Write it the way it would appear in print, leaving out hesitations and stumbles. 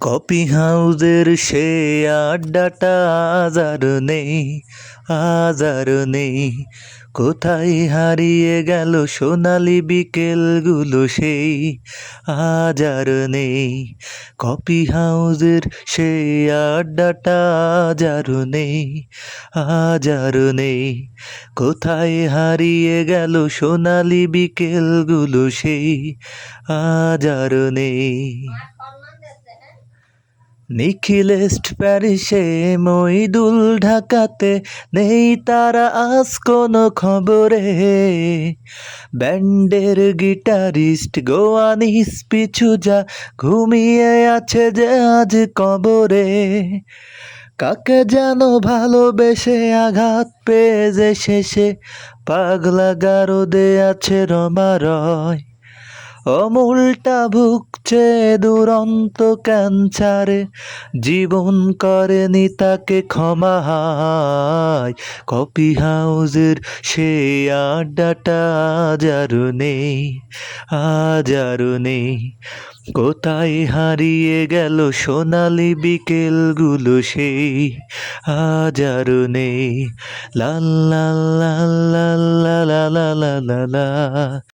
Coffee হাউজের সে আড্ডাটা আজ আর নেই। কোথায় হারিয়ে গেল সোনালি বিকেলগুলো সেই আজ আর নেই। কফি হাউজের সে আড্ডাটা আজ আর নেই। কোথায় হারিয়ে গেল সোনালি বিকেলগুলো সেই আজ আর নেই। নিখিলেস্ট প্যারিসে, মইদুল ঢাকাতে, নেই তারা আজ কোনো খবরে। ব্যান্ডের গিটারিস্ট গোয়ানিস পিছু যা ঘুমিয়ে আছে যে আজ কবরে। কাকে যেন ভালোবেসে আঘাত পেয়ে যে শেষে পাগলা গারদে আছে রমারয়। অমূলটা ভুগছে দুরন্ত ক্যান্সারে, জীবন করেনি তাকে ক্ষমা হায়। কফি হাউজের সে আড্ডাটা আজ আর নেই। কোথায় হারিয়ে গেল সোনালি বিকেলগুলো সেই আজ আর নেই। লা লা লা লা লা লা লা লা লা।